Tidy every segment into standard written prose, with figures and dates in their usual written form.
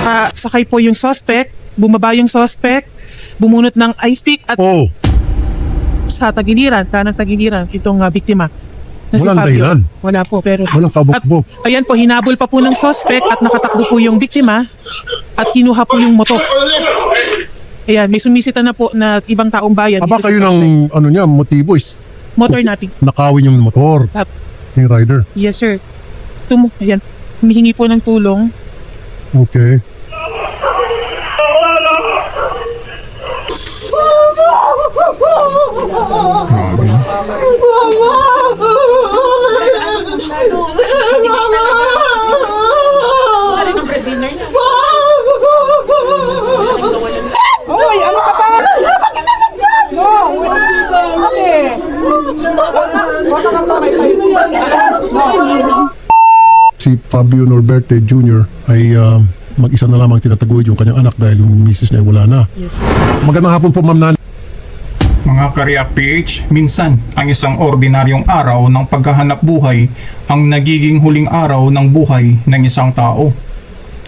Nakasakay po yung suspect, bumaba yung suspect, bumunot ng ice pick at sa tagiliran, kanang tagiliran, itong biktima. Na si Walang Fabio. dahilan. Wala po, pero... Walang kabog-kabog. At, ayan po, hinabol pa po ng suspect at nakatakbo po yung biktima at kinuha po yung motor. Ayan, may sumisita na po na ibang taong bayan. Aba dito sa kayo suspect. ng motibo is Motor natin. nakawin yung motor ni rider. Yes, sir. Ayan, humihingi po ng tulong. Okay. Hoy, ano ka ba? Bakit na nandyan? No, Si Fabio Norberte Jr. ay mag-isa na lamang tinataguyod yung kanyang anak dahil yung misis niya ay wala na. Yes, sir. Magandang hapon po, Ma'am Nan. Mga Ka-React PH, minsan ang isang ordinaryong araw ng paghahanap buhay ang nagiging huling araw ng buhay ng isang tao.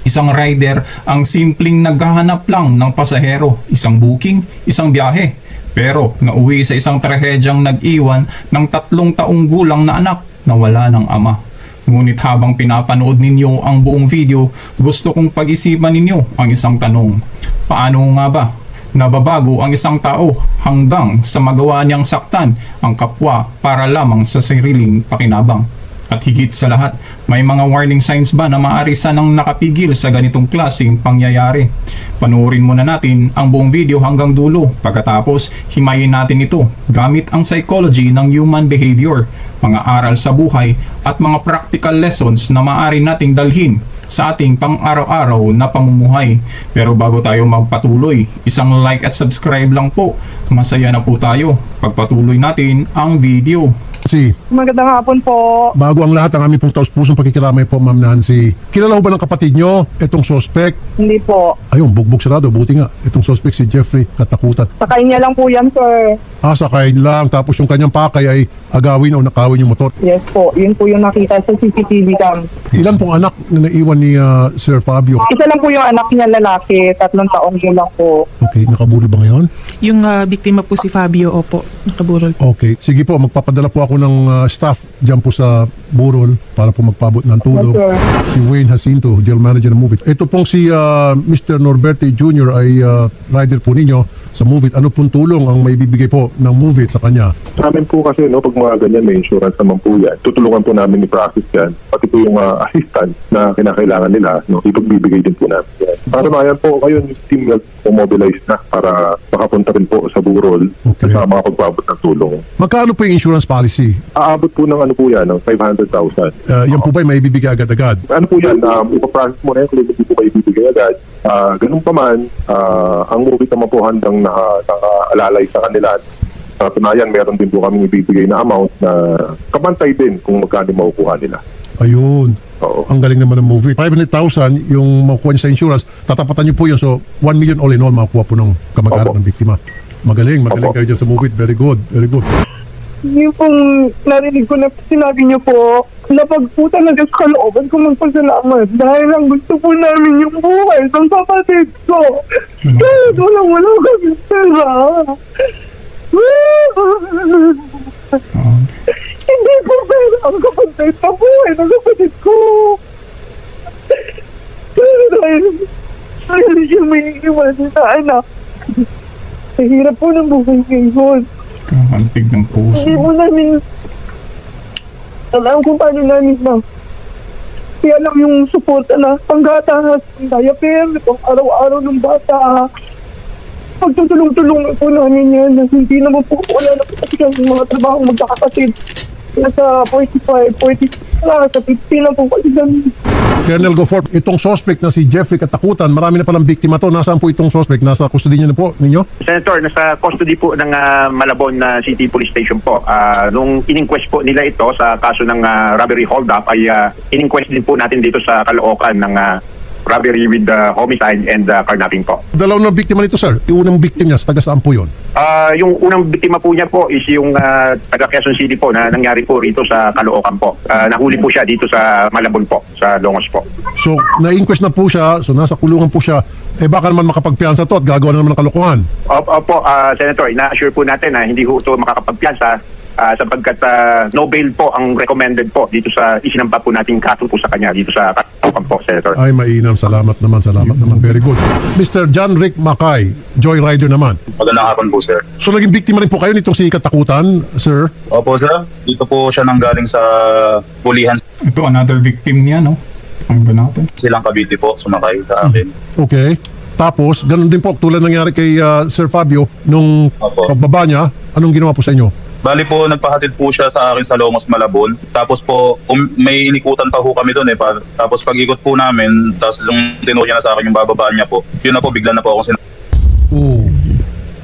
Isang rider ang simpleng naghahanap lang ng pasahero, isang booking, isang biyahe. Pero nauwi sa isang trahedyang nag-iwan ng 3 taong gulang na anak na wala ng ama. Ngunit habang pinapanood ninyo ang buong video, gusto kong pag-isipan ninyo ang isang tanong. Paano nga ba nababago ang isang tao hanggang sa magawa niyang saktan ang kapwa para lamang sa sariling pakinabang? At higit sa lahat, may mga warning signs ba na maaari sanang nakapigil sa ganitong klaseng pangyayari? Panoorin muna natin ang buong video hanggang dulo. Pagkatapos, himayin natin ito gamit ang psychology ng human behavior, mga aral sa buhay at mga practical lessons na maaari nating dalhin sa ating pang-araw-araw na pamumuhay. Pero bago tayo magpatuloy, isang like at subscribe lang po. Masaya na po tayo. Pagpatuloy natin ang video. Si Magandang hapon po. bago ang lahat, ang aming pong taus-pusong pakikiramay po, Ma'am Nancy. Kilala ho ba ng kapatid nyo itong suspect? Hindi po. Ayun, bugbog sarado. Buti nga. Itong suspect si Jeffrey Katakutan. Sakay niya lang po yan, sir. Sakay lang. Tapos yung kanyang pakay ay agawin o nakawin yung motor. Yes po. Yun po yung nakita sa CCTV cam. Ilan pong anak na naiwan ni Sir Fabio? Isa lang po yung anak niya lalaki. 3 taong gulang po. Okay, nakaburol ba ngayon? Yung biktima po si Fabio, opo, nakaburol. Okay. Sige po, magpapadala po ako ng staff dyan po sa Burol para po magpabot ng tulong. Yes, sir. Si Wayne Jacinto, General Manager ng Movit. Ito pong si Mr. Norberte Jr. ay rider po ninyo sa Movit. Ano pong tulong ang may bibigay po ng Movit sa kanya? Sa amin po kasi, no, pag mga ganyan, may insurance naman po yan. Tutulungan po namin i-process yan. Pati po yung assistant na kinakailangan nila, no, ipagbibigay din po namin yan. Para naman po, kayo yung team na mobilize na para makapunta rin po sa Burol sa mga pagpabot ng tulong. Magkano po yung insurance policy? Aabot po ng ano po yan, no, 500,000. Yan po ba may bibigay agad-agad? Ano po yan, ipaprocess mo na yan kung hindi po kayo ibibigay agad. Ganun pa man, ang Movit naman po handang nakaalalay sa kanila. Sa tunayan, meron din po kami ibibigay na amount na kabantay din kung magkano makukuha nila. Ayun. Oo. Ang galing naman ng Movit. 500,000 yung makukuha niyo sa insurance. Tatapatan niyo po yun. So, 1 million all in all makukuha po ng kamag-anak ng biktima. Magaling Opo. kayo dyan sa Movit. Very good, very good. Yung pong narinig ko na sinabi niyo po, napagputan na Diyos kalooban ko magpasalamat dahil ang gusto po namin yung buhay ng kapatid ko. Kaya wala kami pera. Hindi po pera ang kapatid na buhay ng kapatid ko. Dahil siya may iwan na anak. Mahirap po ng buhay ngayon. Kakantig ng puso. Hindi mo namin alam kung paano namin na kaya lang yung support na panggatas, diaper, pang araw-araw ng bata. Pagtutulong-tulong po namin yan na hindi naman po wala na po kasi yung mga trabaho magkakapatid. Nasa 45, 40, sa 50 na po kasi kami. Colonel Goforth, itong suspect na si Jeffrey Katakutan, marami na palang biktima to. Nasaan po itong suspect? Nasa custody niyo na po ninyo? Senator, nasa custody po ng Malabon City Police Station po. Nung in-inquest po nila ito sa kaso ng robbery hold-up ay in-inquest din po natin dito sa Caloocan ng robbery with homicide and carnapping po. Dalawang na biktima nito, sir. Yung unang victim niya, taga saan po yun? Yung unang biktima po niya po is yung taga Quezon City po na nangyari po rito sa Caloocan po. Nahuli po siya dito sa Malabon po, sa Longos po. So, na-inquest na po siya, so nasa kulungan po siya, baka naman makapagpiansa to at gagawa na naman ng kalokohan. Opo, Senator, ina-assure po natin na hindi po ito makakapagpiansa sapagkat no bail po ang recommended po dito sa isinampa po nating kaso po sa kanya dito sa Caloocan po, Senator. Ay, mainam. Salamat naman. Very good. Mr. John Rick Macay, joyrider naman. Magandang hapon po, sir. So, naging biktima rin po kayo nitong si Katakutan, sir? Opo, sir. Dito po siya nanggaling sa pulihan. Ito, another victim niya, no? Ang ba natin? Silang Cavite po, sumakay sa akin. Okay. Tapos, ganun din po, tulad nangyari kay Sir Fabio, nung Opo. pagbaba niya, anong ginawa po sa inyo? Bali po, nagpahatid po siya sa akin sa Longos, Malabon. Tapos po, may inikutan pa po kami doon tapos pag-ikot po namin, tapos yung tinuro niya na sa akin yung bababaan niya po, yun na po, bigla na po akong Oo.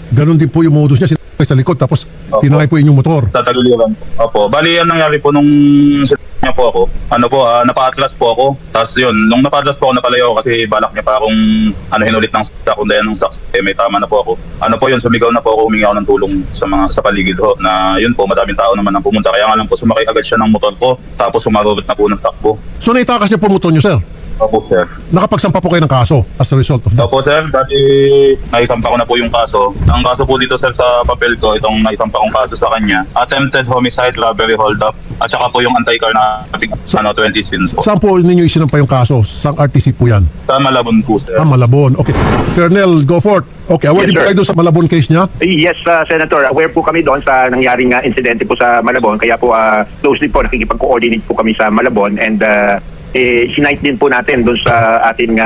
Ganun din po yung modus niya, sinakay sa likod, tapos tinangay po inyong motor. tataguliran. Opo. Bali, yan nangyari po nung niya po ako. Napa-atlas po ako. Tapos yun, nung napa-atlas po ako, napalayo ako kasi balak niya pa akong hinulit ng saksa, kung dahil ng saksa, may tama na po ako. Sumigaw na po ako, humingi ako ng tulong sa paligid ho, na yun po, madaming tao naman ang pumunta. Kaya nga lang po, sumakay agad siya ng motor ko, tapos sumarobot na po ng takbo. So, naitakas niya po motor niyo, sir? Opo, sir. Nakapagsampa po kayo ng kaso as a result of that? Opo, sir. Dati naisampa ko na po yung kaso. Ang kaso po dito, sir, sa papel ko, itong naisampa kong kaso sa kanya, attempted homicide, robbery, hold up, at saka po yung anti-car na 20 sins po. Saan po ninyo isinampa yung kaso? Saan RTC po yan? Sa Malabon po, sir. Malabon. Okay. Colonel, go forth. Okay, aware Yes, din po sir. kayo doon sa Malabon case niya? Yes, Senator. Aware po kami doon sa nangyaring insidente po sa Malabon. Kaya po closely po nakikipag-coordinate po kami sa Malabon and sinight din po natin doon sa ating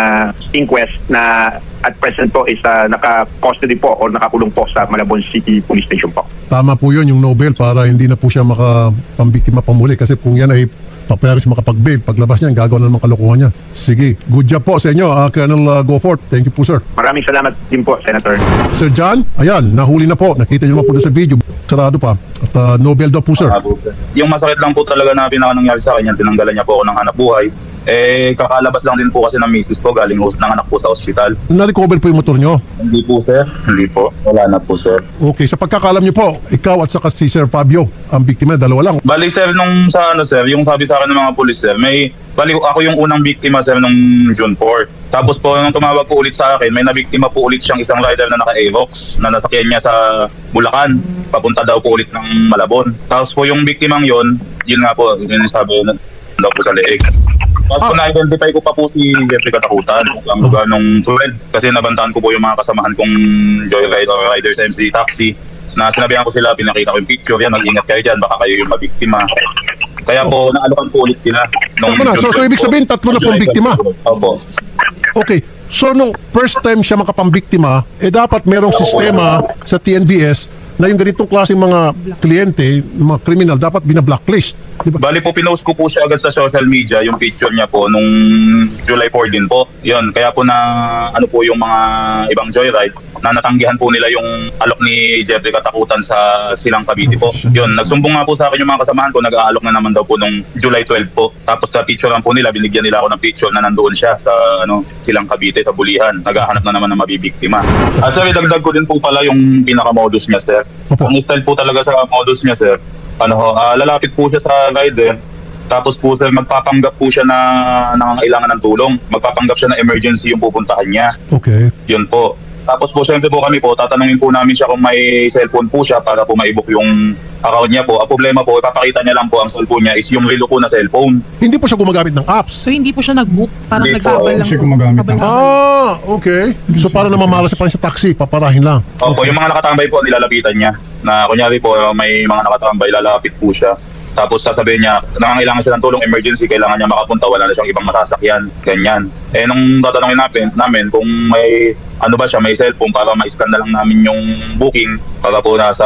inquest na at present po is naka-custody po o nakakulong po sa Malabon City Police Station po. Tama po yun, yung Nobel, para hindi na po siya makapambiktima pamuli. Kasi kung yan ay paperis makapag-bail, paglabas niyan, gagawa na naman kalokohan niya. Sige, good job po sa inyo, Colonel Goforth. Thank you po, sir. Maraming salamat din po, Senator. Sir John, ayan, nahuli na po. Nakita niyo naman po doon sa video. Sarado pa. At Nobel daw po, sir. Yung masakit lang po talaga na nangyari sa kanya, tinanggalan niya po ako ng hanap buhay. Kakalabas lang din po kasi ng misis ko, galing nanganak po sa ospital. Na-recover po yung motor niyo? Hindi po, sir. Hindi po. Wala na po, sir. Okay, sa pagkakalam niyo po, ikaw at saka si Sir Fabio, ang biktima, dalawa lang. Bali, sir, nung sir, yung sabi sa akin ng mga pulis, sir, bali, ako yung unang biktima, sir, nung June 4. Tapos po, nung tumawag po ulit sa akin, may nabiktima po ulit siyang isang rider na naka-Evox na nasakyan niya sa Bulacan. Papunta daw po ulit ng Malabon. Tapos po yung biktimang yun nga po, yun sabi daw po sa leeg. Tapos po na-identify ko pa po si Jeffrey Katakutan, ang lugar nung 12. Kasi nabantaan ko po yung mga kasamahan kong joyride or rider sa MC Taxi. Na sinabihan ko sila, pinakita ko yung picture, yan, mag-ingat kayo dyan, baka kayo yung mabiktima. Kaya po, naalokan po ulit sila. Tama na. So ibig sabihin, tatlo na pong biktima. Opo. Okay, so nung first time siya makapambiktima, dapat merong sistema sa TNVS na yung ganitong klaseng mga kliyente, mga kriminal, dapat bina-blacklist. Diba? Bali po, pinost ko po siya agad sa social media, yung picture niya po, nung July 4 din po. Yun, kaya po na, po yung mga ibang joyride, na natanggihan po nila yung alok ni Jeffrey Katakutan sa Silang Cavite po. Yun, nagsumbong nga po sa akin yung mga kasamahan ko, nag-aalok na naman daw po nung July 12 po. Tapos sa picture lang po nila, binigyan nila ako ng picture na nandoon siya sa Silang Cavite, sa Bulihan. Naghahanap na naman ng mabibiktima. Sir, idagdag ko din po pala yung pinaka-modus niya, sir. Opo. Ang style po talaga sa modus niya, sir, lalapit po siya sa rider. Tapos po, sir, magpapanggap po siya na nangangailangan ng tulong. Magpapanggap siya na emergency yung pupuntahan niya. Okay. Yun po. Tapos po, siyempre po kami po, tatanungin po namin siya kung may cellphone po siya para po ma-book yung account niya po. Ang problema po, ipapakita niya lang po ang cellphone niya is yung relo po na cellphone. Hindi po siya gumagamit ng apps. So hindi po siya nag-book, parang Hindi po, nag-abal lang. hindi siya gumagamit ng- Okay. So para na mamara siya pa rin sa taxi, paparahin lang. Opo, yung mga nakatambay po, nilalapitan niya. Na kunyari po, may mga nakatambay, lalapit po siya. Tapos sasabihin niya, nangangailangan siya ng tulong emergency, kailangan niya makapunta, wala na siyang ibang masasakyan, ganyan. Nung tatanungin namin kung may, siya, may cellphone para ma-scan na lang namin yung booking para po nasa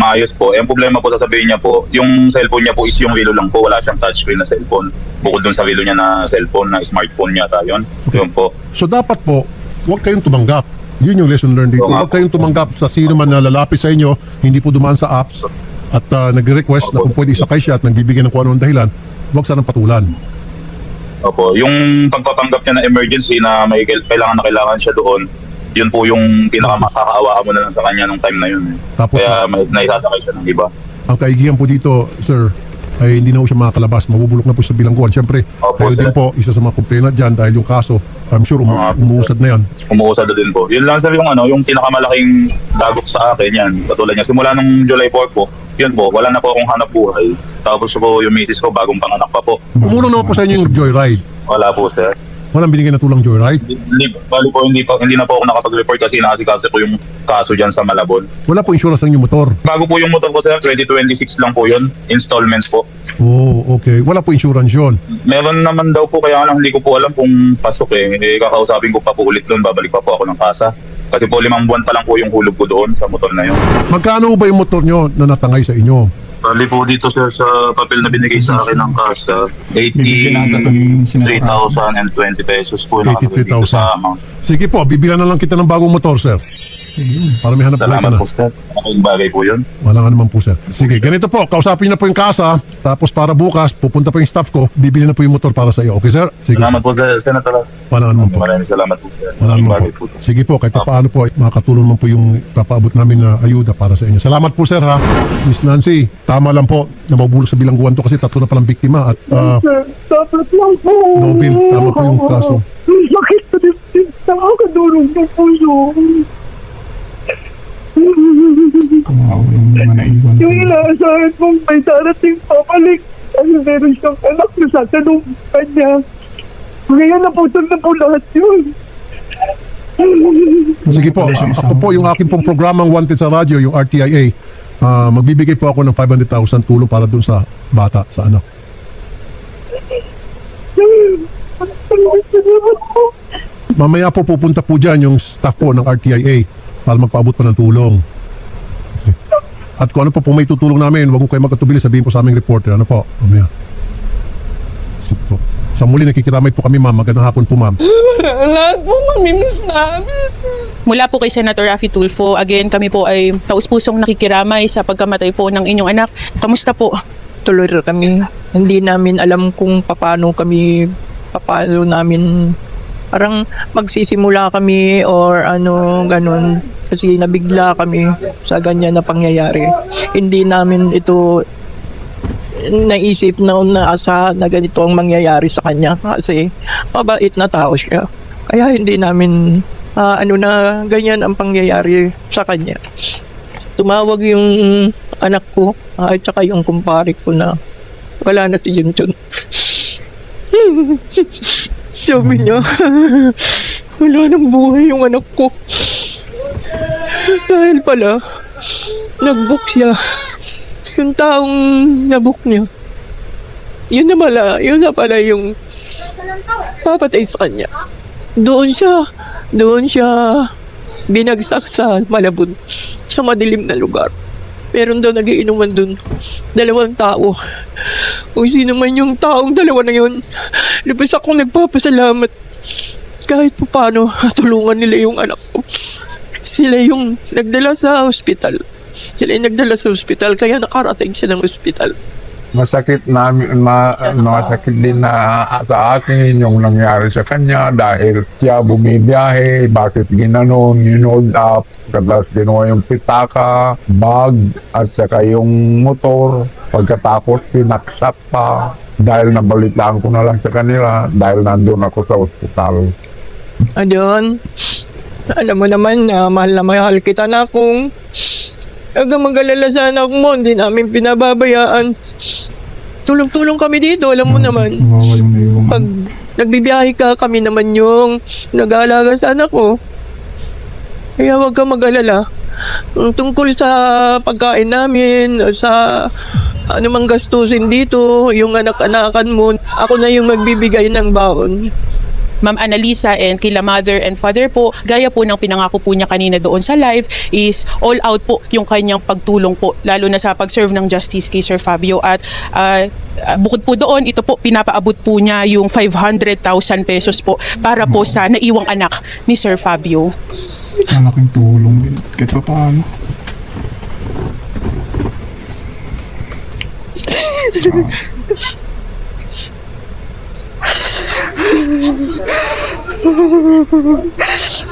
maayos po. Ang problema po, sasabihin niya po, yung cellphone niya po is yung relo lang po, wala siyang touchscreen na cellphone. Bukod dun sa relo niya na cellphone, na smartphone niya yun. Yun po. So dapat po, huwag kayong tumanggap. Yun yung lesson learned dito. Oo nga Huwag kayong tumanggap sa sino man na lalapit sa inyo, hindi po dumaan sa apps at nagre-request na kung pwede isakay siya at nagbibigay ng kung anong dahilan, huwag sanang patulan. Opo, yung pagpapanggap niya na emergency na may kailangan siya doon, yun po yung pinakamakakaawaan mo na lang sa kanya nung time na yun. Tapos- Kaya may naisasakay siya ng iba. Ang kaigihan po dito, sir, ay hindi na po siya makakalabas. Mabubulok na po sa bilangguan. Siyempre, Opo, kayo din sir. po, isa sa mga complainant dyan dahil yung kaso, I'm sure umuusad na yan. Umuusad na din po. Yun lang sir yung pinakamalaking dagok sa akin yan. Katulad niya, simula nung July 4 po, yun po, wala na po akong hanap buhay. Tapos po yung misis ko, bagong panganak pa po. Umulong naman po sa inyo yung joyride. Wala po sir. Walang binigay na tulang joyride. Bali po, hindi na po ako nakapag-report kasi inaasikaso po yung kaso dyan sa Malabon. Wala po insurance ng inyong motor. Bago po yung motor ko sir, 2026 lang po yun. Installments po. Oh, okay. Wala po insurance yun. Meron naman daw po, kaya lang hindi ko po alam kung pasok eh. Kakausapin ko pa po ulit doon, babalik pa po ako ng kasa. Kasi po 5 buwan pa lang po yung hulog ko doon sa motor na yun. Magkano ba yung motor nyo na natangay sa inyo? Bali po dito sir sa papel na binigay sa akin ng kasa, Bibigyan natin ito yung sinabi. 83,020 pesos po yung nakalagay dito sa amount. Sige po, bibilan na lang kita ng bagong motor, sir. Para may hanap buhay ka Salamat na. po sir. Malaking bagay po yun. Wala nga naman po, sir. Sige, ganito po. Kausapin niyo na po yung kasa. Tapos para bukas, pupunta po yung staff ko. Bibili na po yung motor para sa iyo. Okay, sir? Sige. Salamat po sir, Senator. Wala nga naman po. Maraming salamat po sir. Wala Malaking naman bagay po. po. Sige po, kahit paano po, makakatulong naman po yung papaabot namin na ayuda para sa inyo. Salamat po, sir, ha? Miss Nancy, tama lang po na mabulok sa bilangguan to kasi 3 na palang biktima at Sir, dapat lang po. no bill. Tama po yung kaso. Sakit na din. Nakakadurog ng puso. Kumawa yung mga naiwan ko. Yung inaasahan mong may darating papalik. Kasi meron siyang anak na sa tanong kanya. Ngayon naputol na po lahat yun. Sige po, ako po yung akin pong programang Wanted sa radyo, yung RTIA. Magbibigay po ako ng 500,000 tulong para dun sa bata, sa anak. Mamaya po pupunta po dyan yung staff po ng RTIA para magpaabot pa ng tulong. Okay. At kung ano po may tutulong namin, wag ko kayo magkatubili, sabihin po sa aming reporter. Ano po? Mamaya. Sige po. Sa muli nakikiramay po kami, ma'am. Magandang hapon po, ma'am. Lahat po mamimiss namin. Mula po kay Senator Raffy Tulfo, again kami po ay taus-pusong nakikiramay sa pagkamatay po ng inyong anak. Kamusta po? Tuloy kami. Hindi namin alam kung paano namin parang magsisimula kami or ano ganun kasi nabigla kami sa ganyan na pangyayari. Hindi namin ito naisip na unaasahan na ganito ang mangyayari sa kanya kasi mabait na tao siya. Kaya hindi namin na ganyan ang pangyayari sa kanya. Tumawag yung anak ko at saka yung kumpare ko na wala na si Junjun. Sabi niya, wala nang buhay yung anak ko. Dahil pala, nag-book siya. Yung taong na-book niya. Yun na pala yung papatay sa kanya. Doon siya binagsak sa Malabon, sa madilim na lugar. Meron daw nagiinuman dun. 2 tao. Kung sino man yung taong 2 na yun, lubos akong nagpapasalamat. Kahit pa paano, tulungan nila yung anak ko. Sila yung nagdala sa ospital. Kaya nakarating siya ng ospital. Masakit din na sa akin yung nangyari sa kanya dahil siya bumibiyahe, bakit ginanon, hold up, tapos ginawa yung pitaka, bag, at saka yung motor, pagkatapos pinaksak pa dahil nabalitaan ko na lang sa kanila dahil nandun ako sa ospital. Adyon, alam mo naman na mahal kita na kung hanggang mag-alala sa anak mo, hindi namin pinababayaan. Tulong-tulong kami dito, alam mo naman. Kumawa yung naiwan. Pag nagbibiyahe ka, kami naman yung nag-aalaga sa anak ko. Kaya huwag ka mag-alala. Tungkol sa pagkain namin, sa anumang gastusin dito, yung anak-anakan mo, ako na yung magbibigay ng baon. Ma'am Annalisa and kila mother and father po, gaya po ng pinangako po niya kanina doon sa live, is all out po yung kanyang pagtulong po, lalo na sa pag-serve ng justice kay Sir Fabio. At bukod po doon, ito po, pinapaabot po niya yung 500,000 pesos po para po sa naiwang anak ni Sir Fabio. Malaking tulong din. Kahit pa paano.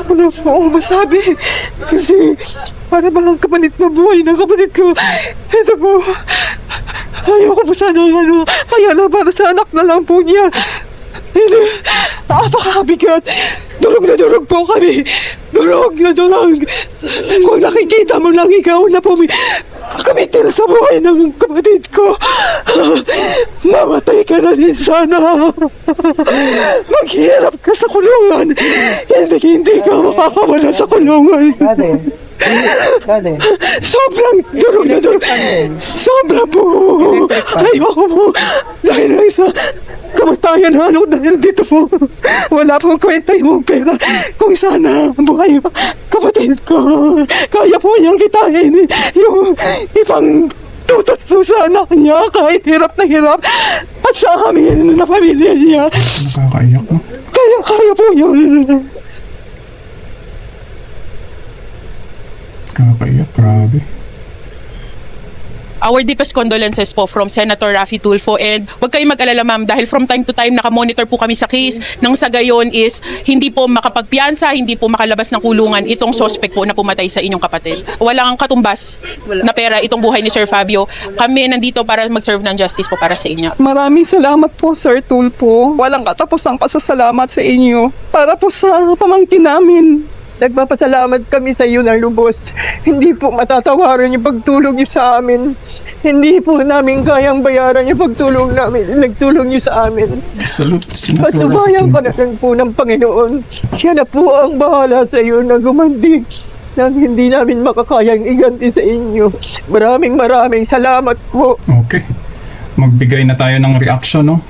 Wala po ako masabi. Kasi para bang kapalit na buhay ng kapatid ko. Ito po. Ayoko po sana kaya lang para sa anak na lang po niya. Hindi. Napakabigat. Durog na durog po kami. Durog na durog. Kung nakikita mo lang ikaw na kamitin sa buhay ng kapatid ko. Mamatay ka na rin sana. Maghirap ka sa kulungan. Hindi ka makakawala sa kulungan. Dade. Sobrang durog na durog. Sobra po. Ayoko po. Dahil lang sa kamatayan dahil dito po. Wala pong kwenta yung pera. Kung sana buhay kapatid ko. Kaya po niyang kitain yung ibang tutot sa anak niya kahit hirap na hirap. At sa amin na pamilya niya. Nakakaiyak, no? Kaya po yun. Nakakaiyak, grabe. Our deepest condolences po from Senator Raffy Tulfo, and huwag kayong mag-alala ma'am dahil from time to time nakamonitor po kami sa case nang sa gayon is hindi po makapagpiyansa, hindi po makalabas ng kulungan itong suspect po na pumatay sa inyong kapatid. Walang katumbas na pera itong buhay ni Sir Fabio. Kami nandito para mag-serve ng justice po para sa inyo. Maraming salamat po, Sir Tulfo. Walang katapusang pasasalamat sa inyo para po sa pamangkin namin. Nagpapasalamat kami sa iyo ng lubos. Hindi po matatawaran yung pagtulong niyo sa amin. Hindi po namin kayang bayaran yung pagtulong namin. Nagtulong niyo sa amin. Salute, Senator Patubayan ka Raffy na lang po ng Panginoon. Siya na po ang bahala sa iyo na gumanti nang hindi namin makakayang iganti sa inyo. Maraming salamat po. Okay. Magbigay na tayo ng reaction, no?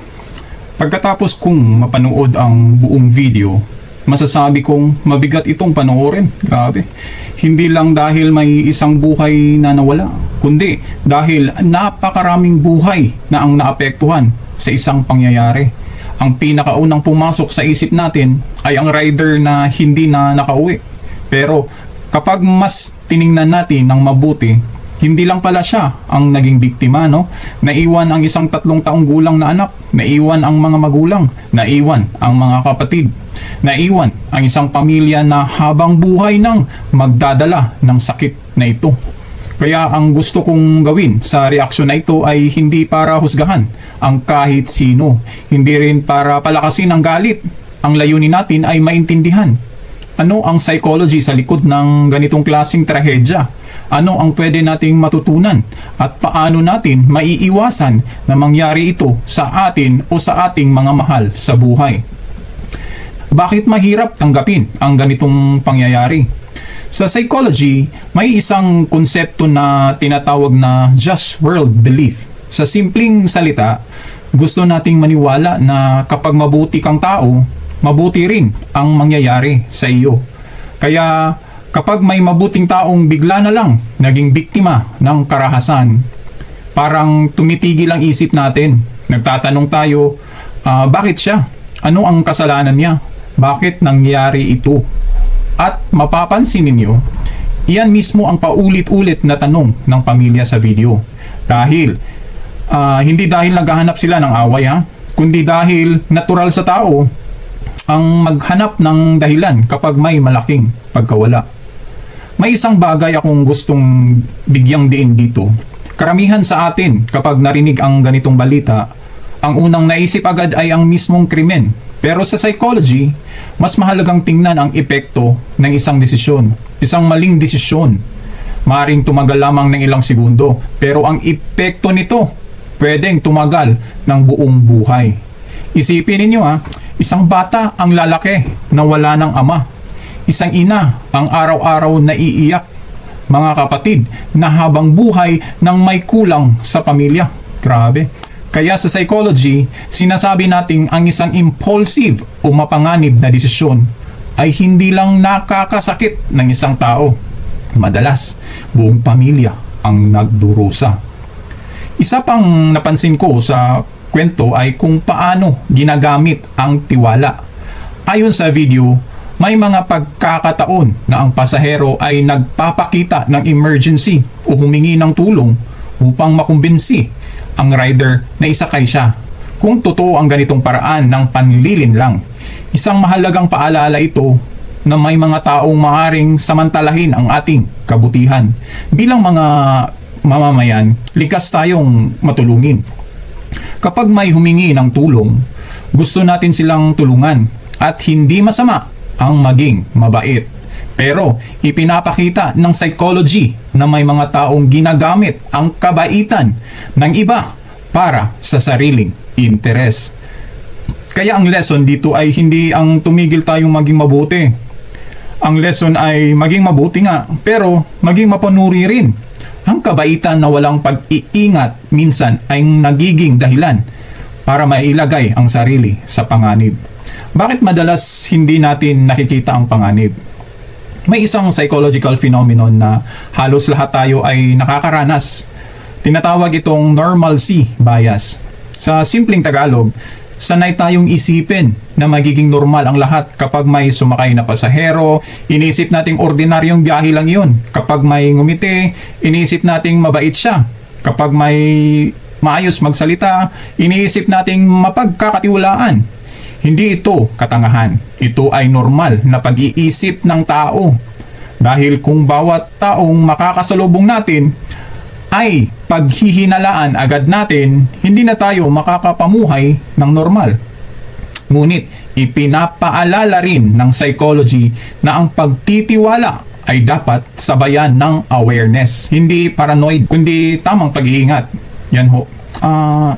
Pagkatapos kong mapanood ang buong video, masasabi kong mabigat itong panoorin. Grabe. Hindi lang dahil may isang buhay na nawala, kundi dahil napakaraming buhay na ang naapektuhan sa isang pangyayari. Ang pinakaunang pumasok sa isip natin ay ang rider na hindi na nakauwi. Pero kapag mas tiningnan natin ng mabuti, hindi lang pala siya ang naging biktima, no? Naiwan ang isang 3 taong gulang na anak, naiwan ang mga magulang, naiwan ang mga kapatid, naiwan ang isang pamilya na habang buhay nang magdadala ng sakit na ito. Kaya ang gusto kong gawin sa reaksyon na ito ay hindi para husgahan ang kahit sino, hindi rin para palakasin ang galit. Ang layunin natin ay maintindihan ano ang psychology sa likod ng ganitong klaseng trahedya. Ano ang pwede nating matutunan at paano natin maiiwasan na mangyari ito sa atin o sa ating mga mahal sa buhay. Bakit mahirap tanggapin ang ganitong pangyayari? Sa psychology, may isang konsepto na tinatawag na just world belief. Sa simpleng salita, gusto nating maniwala na kapag mabuti kang tao, mabuti rin ang mangyayari sa iyo. Kaya kapag may mabuting taong bigla na lang naging biktima ng karahasan, parang tumitigil ang isip natin. Nagtatanong tayo, bakit siya? Ano ang kasalanan niya? Bakit nangyari ito? At mapapansin ninyo, iyan mismo ang paulit-ulit na tanong ng pamilya sa video. Dahil, hindi dahil naghahanap sila ng away, kundi dahil natural sa tao ang maghanap ng dahilan kapag may malaking pagkawala. May isang bagay akong gustong bigyang diin dito. Karamihan sa atin kapag narinig ang ganitong balita, ang unang naisip agad ay ang mismong krimen. Pero sa psychology, mas mahalagang tingnan ang epekto ng isang desisyon. Isang maling desisyon, maaaring tumagal lamang ng ilang segundo, pero ang epekto nito pwedeng tumagal ng buong buhay. Isipin ninyo isang bata ang lalaki na wala ng ama. Isang ina ang araw-araw na iiyak. Mga kapatid na habang buhay nang may kulang sa pamilya. Grabe. Kaya sa psychology, sinasabi nating ang isang impulsive o mapanganib na desisyon ay hindi lang nakakasakit ng isang tao. Madalas, buong pamilya ang nagdurusa. Isa pang napansin ko sa kwento ay kung paano ginagamit ang tiwala. Ayon sa video, may mga pagkakataon na ang pasahero ay nagpapakita ng emergency o humingi ng tulong upang makumbinsi ang rider na isakay siya. Kung totoo ang ganitong paraan ng panlilin lang, Isang mahalagang paalala ito na may mga taong maaring samantalahin ang ating kabutihan. Bilang mga mamamayan, likas tayong matulungin. Kapag may humingi ng tulong, gusto natin silang tulungan at hindi masama ang maging mabait. Pero ipinapakita ng psychology na may mga taong ginagamit ang kabaitan ng iba para sa sariling interes. Kaya ang lesson dito ay hindi ang tumigil tayong maging mabuti. Ang lesson ay maging mabuti nga, pero maging mapanuri rin. Ang kabaitan na walang pag-iingat minsan ay nagiging dahilan para mailagay ang sarili sa panganib. Bakit madalas hindi natin nakikita ang panganib? May isang psychological phenomenon na halos lahat tayo ay nakakaranas. Tinatawag itong normalcy bias. Sa simpleng Tagalog, sanay tayong isipin na magiging normal ang lahat kapag may sumakay na pasahero, iniisip nating ordinaryong biyahe lang yun. Kapag may ngumiti, iniisip nating mabait siya. Kapag may maayos magsalita, iniisip nating mapagkakatiwalaan. Hindi ito katangahan. Ito ay normal na pag-iisip ng tao. Dahil kung bawat taong makakasalubong natin ay paghihinalaan agad natin, hindi na tayo makakapamuhay ng normal. Ngunit ipinapaalala rin ng psychology na ang pagtitiwala ay dapat sabayan ng awareness. Hindi paranoid, kundi tamang pag-iingat. Yan ho.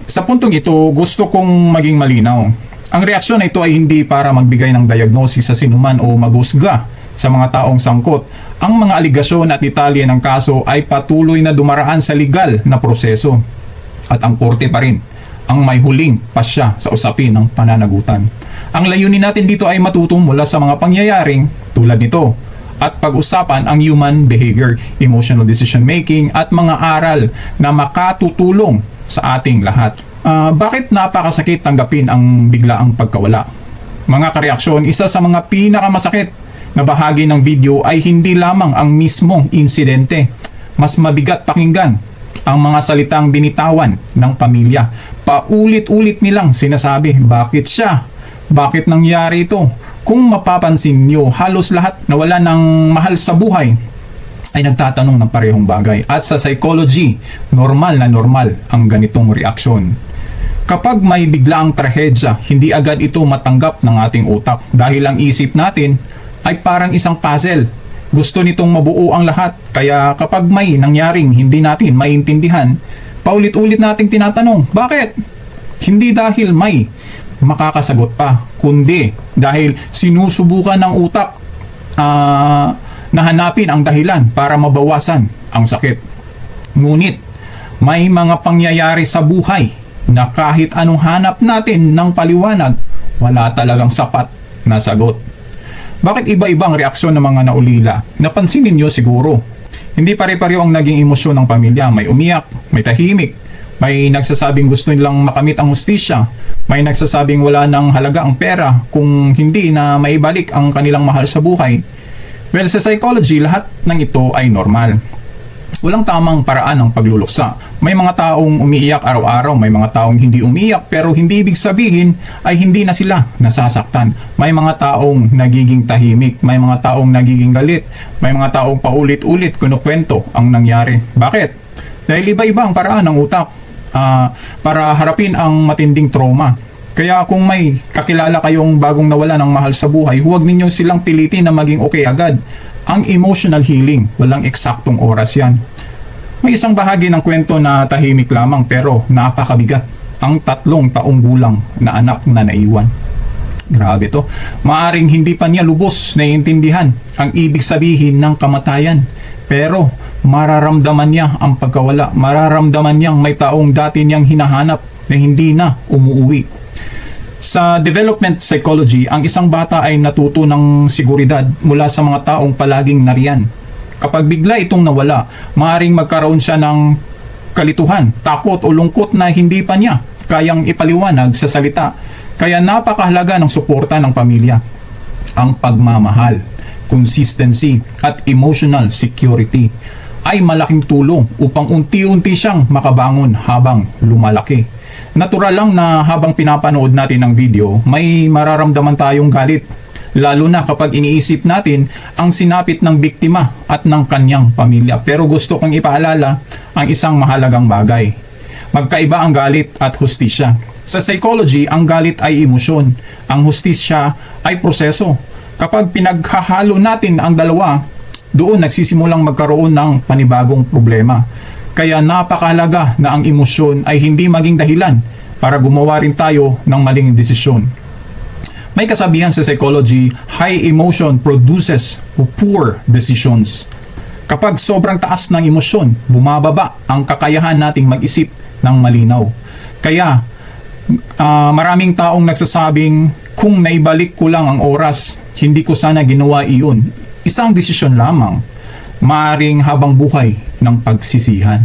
Sa puntong ito, gusto kong maging malinaw. Ang reaksyon na ito ay hindi para magbigay ng diagnosis sa sinuman o maghusga sa mga taong sangkot. Ang mga aligasyon at detalye ng kaso ay patuloy na dumaraan sa legal na proseso. At ang korte pa rin ang may huling pasya sa usapin ng pananagutan. Ang layunin natin dito ay matutong mula sa mga pangyayaring tulad nito at pag-usapan ang human behavior, emotional decision making at mga aral na makatutulong sa ating lahat. Bakit napakasakit tanggapin ang biglaang pagkawala? Mga kareaksyon, isa sa mga pinakamasakit na bahagi ng video ay hindi lamang ang mismong insidente. Mas mabigat pakinggan ang mga salitang binitawan ng pamilya. Paulit-ulit nilang sinasabi, bakit siya? Bakit nangyari ito? Kung mapapansin nyo, halos lahat na wala ng mahal sa buhay ay nagtatanong ng parehong bagay. At sa psychology, normal na normal ang ganitong reaksyon. Kapag may biglaang trahedya, hindi agad ito matanggap ng ating utak dahil ang isip natin ay parang isang puzzle. Gusto nitong mabuo ang lahat. Kaya kapag may nangyaring hindi natin maintindihan, paulit-ulit nating tinatanong, bakit? Hindi dahil may makakasagot pa, kundi dahil sinusubukan ng utak na hanapin ang dahilan para mabawasan ang sakit. Ngunit may mga pangyayari sa buhay na kahit anong hanap natin ng paliwanag, wala talagang sapat na sagot. Bakit iba-ibang reaksyon ng mga naulila? Napansin ninyo siguro, hindi pare-pareho ang naging emosyon ng pamilya. May umiyak, may tahimik, may nagsasabing gusto nilang makamit ang hustisya, may nagsasabing wala nang halaga ang pera kung hindi na maibalik ang kanilang mahal sa buhay. Well, sa psychology, lahat ng ito ay normal. Walang tamang paraan ng pagluluksa. May mga taong umiiyak araw-araw, may mga taong hindi umiiyak, pero hindi ibig sabihin ay hindi na sila nasasaktan. May mga taong nagiging tahimik, may mga taong nagiging galit, may mga taong paulit-ulit kinukwento ang nangyari. Bakit? Dahil iba-iba ang paraan ng utak para harapin ang matinding trauma. Kaya kung may kakilala kayong bagong nawala ng mahal sa buhay, huwag ninyong silang pilitin na maging okay agad. Ang emotional healing, walang eksaktong oras yan. May isang bahagi ng kwento na tahimik lamang pero napakabigat. Ang 3 taong gulang na anak na naiwan. Grabe to. Maaring hindi pa niya lubos naiintindihan ang ibig sabihin ng kamatayan. Pero mararamdaman niya ang pagkawala. Mararamdaman niyang may taong dati niyang hinahanap na hindi na umuuwi. Sa development psychology, ang isang bata ay natuto ng seguridad mula sa mga taong palaging nariyan. Kapag bigla itong nawala, maaaring magkaroon siya ng kalituhan, takot o lungkot na hindi pa niya kayang ipaliwanag sa salita. Kaya napakahalaga ng suporta ng pamilya. Ang pagmamahal, consistency at emotional security ay malaking tulong upang unti-unti siyang makabangon habang lumalaki. Natural lang na habang pinapanood natin ang video, may mararamdaman tayong galit. Lalo na kapag iniisip natin ang sinapit ng biktima at ng kanyang pamilya. Pero gusto kong ipaalala ang isang mahalagang bagay. Magkaiba ang galit at hustisya. Sa psychology, ang galit ay emosyon. Ang hustisya ay proseso. Kapag pinaghahalo natin ang dalawa, doon nagsisimulang magkaroon ng panibagong problema. Kaya napakahalaga na ang emosyon ay hindi maging dahilan para gumawa rin tayo ng maling desisyon. May kasabihan sa psychology, high emotion produces poor decisions. Kapag sobrang taas ng emosyon, bumababa ang kakayahan nating mag-isip ng malinaw. Kaya maraming taong nagsasabing, kung naibalik ko lang ang oras, hindi ko sana ginawa iyon. Isang desisyon lamang, maaring habang buhay ng pagsisihan.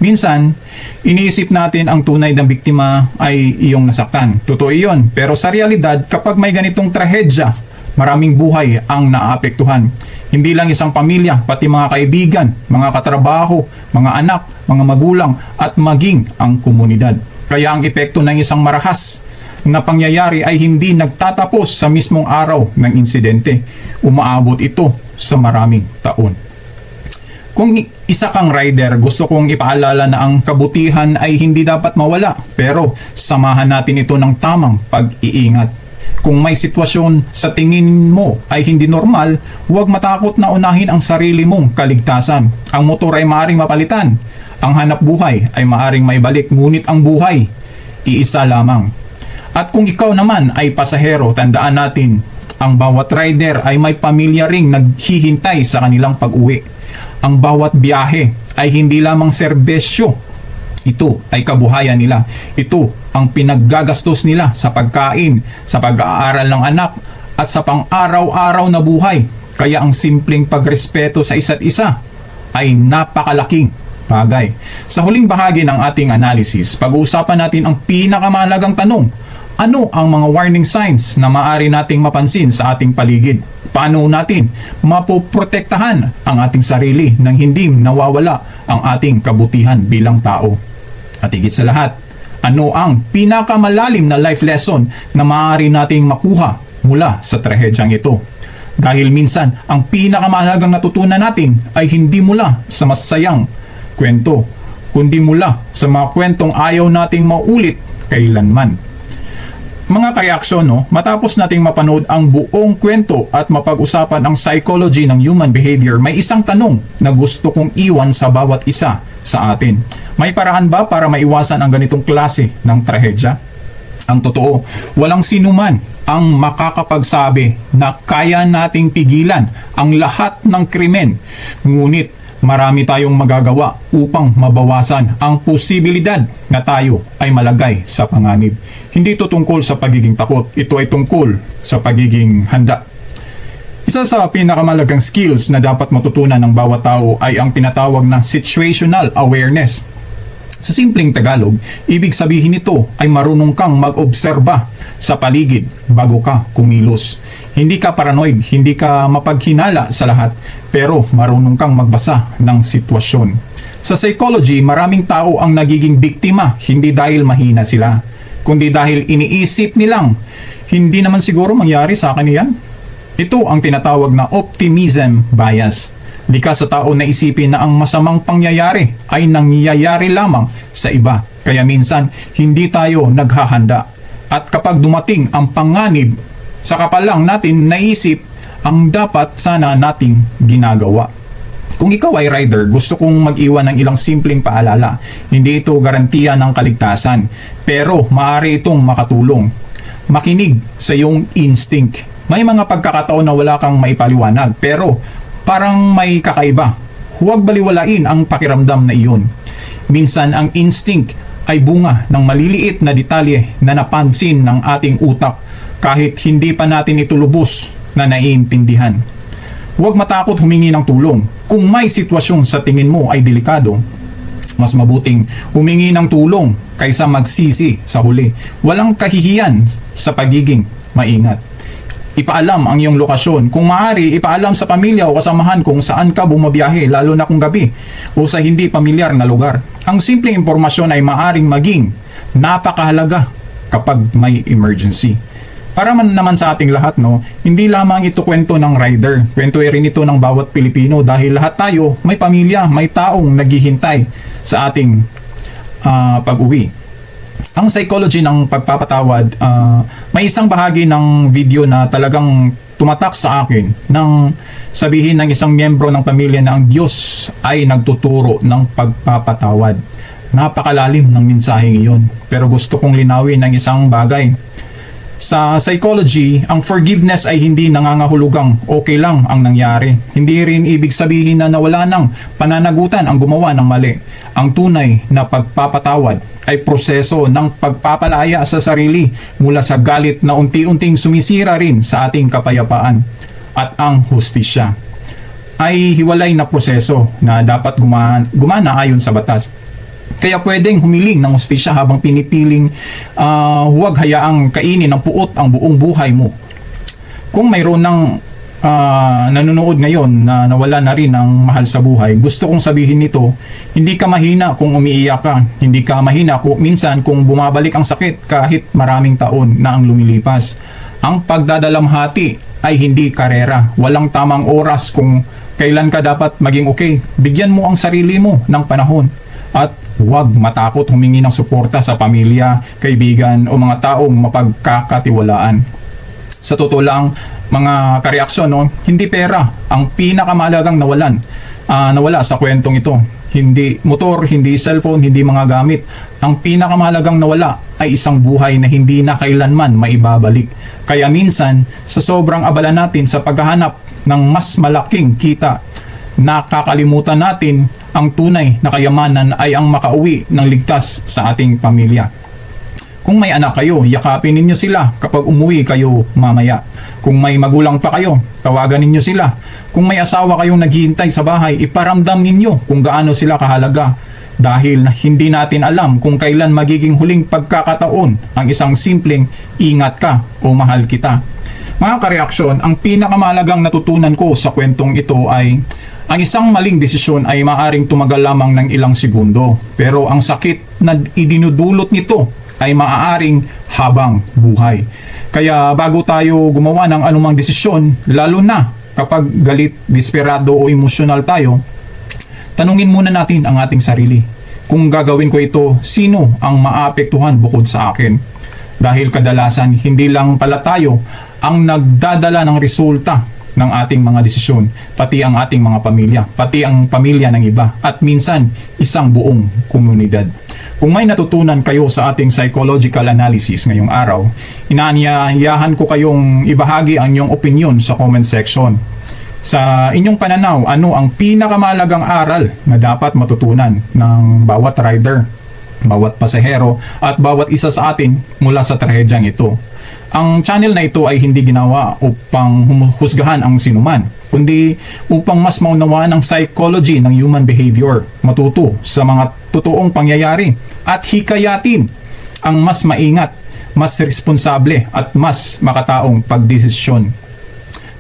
Minsan, iniisip natin ang tunay na biktima ay iyong nasaktan. Totoo iyon, pero sa realidad, kapag may ganitong trahedya, maraming buhay ang naapektuhan. Hindi lang isang pamilya, pati mga kaibigan, mga katrabaho, mga anak, mga magulang, at maging ang komunidad. Kaya ang epekto ng isang marahas na pangyayari ay hindi nagtatapos sa mismong araw ng insidente. Umaabot ito sa maraming taon. Kung isa kang rider, gusto kong ipaalala na ang kabutihan ay hindi dapat mawala, pero samahan natin ito ng tamang pag-iingat. Kung may sitwasyon sa tingin mo ay hindi normal, huwag matakot na unahin ang sarili mong kaligtasan. Ang motor ay maaaring mapalitan, ang hanap buhay ay maaaring maibalik, ngunit ang buhay, iisa lamang. At kung ikaw naman ay pasahero, tandaan natin, ang bawat rider ay may pamilya ring naghihintay sa kanilang pag-uwi. Ang bawat biyahe ay hindi lamang serbisyo. Ito ay kabuhayan nila. Ito ang pinaggagastos nila sa pagkain, sa pag-aaral ng anak, at sa pang-araw-araw na buhay. Kaya ang simpleng pagrespeto sa isa't isa ay napakalaking bagay. Sa huling bahagi ng ating analysis, pag-uusapan natin ang pinakamahalagang tanong. Ano ang mga warning signs na maaari nating mapansin sa ating paligid? Paano natin mapoprotektahan ang ating sarili nang hindi nawawala ang ating kabutihan bilang tao? At higit sa lahat, ano ang pinakamalalim na life lesson na maaari nating makuha mula sa trahedyang ito? Dahil minsan, ang pinakamahalagang natutunan natin ay hindi mula sa masayang kwento, kundi mula sa mga kwentong ayaw nating maulit kailanman. Mga kareaksyon, matapos nating mapanood ang buong kwento at mapag-usapan ang psychology ng human behavior, may isang tanong na gusto kong iwan sa bawat isa sa atin. May paraan ba para maiwasan ang ganitong klase ng trahedya? Ang totoo, walang sinuman ang makakapagsabi na kaya nating pigilan ang lahat ng krimen. Ngunit marami tayong magagawa upang mabawasan ang posibilidad na tayo ay malagay sa panganib. Hindi ito tungkol sa pagiging takot, ito ay tungkol sa pagiging handa. Isa sa pinakamalagang skills na dapat matutunan ng bawat tao ay ang tinatawag na situational awareness. Sa simpleng Tagalog, ibig sabihin nito ay marunong kang mag-obserba sa paligid bago ka kumilos. Hindi ka paranoid, hindi ka mapaghinala sa lahat, pero marunong kang magbasa ng sitwasyon. Sa psychology, maraming tao ang nagiging biktima hindi dahil mahina sila, kundi dahil iniisip nilang hindi naman siguro mangyari sa akin yan. Ito ang tinatawag na optimism bias. Likas sa tao na isipin na ang masamang pangyayari ay nangyayari lamang sa iba. Kaya minsan, hindi tayo naghahanda. At kapag dumating ang panganib, saka pa lang natin naisip ang dapat sana nating ginagawa. Kung ikaw ay rider, gusto kong mag-iwan ng ilang simpleng paalala. Hindi ito garantiya ng kaligtasan, pero maaari itong makatulong. Makinig sa iyong instinct. May mga pagkakataon na wala kang maipaliwanag, pero parang may kakaiba. Huwag baliwalain ang pakiramdam na iyon. Minsan ang instinct ay bunga ng maliliit na detalye na napansin ng ating utak kahit hindi pa natin ito lubos na naiintindihan. Huwag matakot humingi ng tulong. Kung may sitwasyon sa tingin mo ay delikado, mas mabuting humingi ng tulong kaysa magsisi sa huli. Walang kahihiyan sa pagiging maingat. Ipaalam ang iyong lokasyon. Kung maaari, ipaalam sa pamilya o kasamahan kung saan ka bumabiyahe, lalo na kung gabi o sa hindi pamilyar na lugar. Ang simpleng impormasyon ay maaring maging napakahalaga kapag may emergency. Para man naman sa ating lahat, no, hindi lamang ito kwento ng rider, kwento rin ito ng bawat Pilipino dahil lahat tayo may pamilya, may taong naghihintay sa ating pag-uwi. Ang psychology ng pagpapatawad, may isang bahagi ng video na talagang tumatak sa akin nang sabihin ng isang miyembro ng pamilya na ang Diyos ay nagtuturo ng pagpapatawad. Napakalalim ng mensaheng iyon, pero gusto kong linawin ng isang bagay. Sa psychology, ang forgiveness ay hindi nangangahulugang okay lang ang nangyari. Hindi rin ibig sabihin na nawala ng pananagutan ang gumawa ng mali. Ang tunay na pagpapatawad ay proseso ng pagpapalaya sa sarili mula sa galit na unti-unting sumisira rin sa ating kapayapaan. At ang hustisya ay hiwalay na proseso na dapat gumana ayon sa batas. Kaya pwedeng humiling ng hustisya habang pinipiling huwag hayaang kainin ng puot ang buong buhay mo. Kung mayroon ng nanonood ngayon na nawala na rin ng mahal sa buhay, gusto kong sabihin nito, hindi ka mahina kung umiiyak ka, hindi ka mahina kung minsan kung bumabalik ang sakit kahit maraming taon na ang lumilipas. Ang pagdadalamhati ay hindi karera, walang tamang oras kung kailan ka dapat maging okay. Bigyan mo ang sarili mo ng panahon at huwag matakot humingi ng suporta sa pamilya, kaibigan o mga taong mapagkakatiwalaan. Sa totoo lang, mga kareaksyon, no, hindi pera ang pinakamahalagang nawala sa kwentong ito. Hindi motor, hindi cellphone, hindi mga gamit. Ang pinakamahalagang nawala ay isang buhay na hindi na kailanman maibabalik. Kaya minsan, sa sobrang abala natin sa paghahanap ng mas malaking kita, nakakalimutan natin ang tunay na kayamanan ay ang makauwi ng ligtas sa ating pamilya. Kung may anak kayo, yakapin ninyo sila kapag umuwi kayo mamaya. Kung may magulang pa kayo, tawagan ninyo sila. Kung may asawa kayong naghihintay sa bahay, iparamdam ninyo kung gaano sila kahalaga. Dahil hindi natin alam kung kailan magiging huling pagkakataon ang isang simpleng ingat ka o mahal kita. Mga kareaksyon, ang pinakamahalagang natutunan ko sa kwentong ito ay ang isang maling desisyon ay maaaring tumagal lamang ng ilang segundo, pero ang sakit na idinudulot nito ay maaaring habang buhay. Kaya bago tayo gumawa ng anumang desisyon, lalo na kapag galit, desperado o emosyonal tayo, tanungin muna natin ang ating sarili. Kung gagawin ko ito, sino ang maapektuhan bukod sa akin? Dahil kadalasan, hindi lang pala tayo ang nagdadala ng resulta ng ating mga desisyon, pati ang ating mga pamilya, pati ang pamilya ng iba, at minsan isang buong komunidad. Kung may natutunan kayo sa ating psychological analysis ngayong araw, inaanyayahan ko kayong ibahagi ang inyong opinion sa comment section. Sa inyong pananaw, ano ang pinakamahalagang aral na dapat matutunan ng bawat rider, bawat pasahero, at bawat isa sa atin mula sa trahedyang ito? Ang channel na ito ay hindi ginawa upang husgahan ang sinuman, kundi upang mas maunawaan ang psychology ng human behavior, matuto sa mga totoong pangyayari, at hikayatin ang mas maingat, mas responsable at mas makataong pagdesisyon.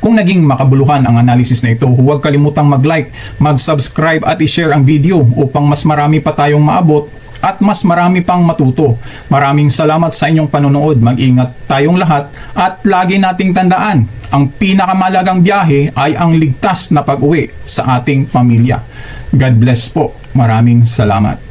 Kung naging makabuluhan ang analysis na ito, huwag kalimutang mag-like, mag-subscribe at i-share ang video upang mas marami pa tayong maabot at mas marami pang matuto. Maraming salamat sa inyong panonood. Mag-ingat tayong lahat at lagi nating tandaan, ang pinakamahalagang biyahe ay ang ligtas na pag-uwi sa ating pamilya. God bless po. Maraming salamat.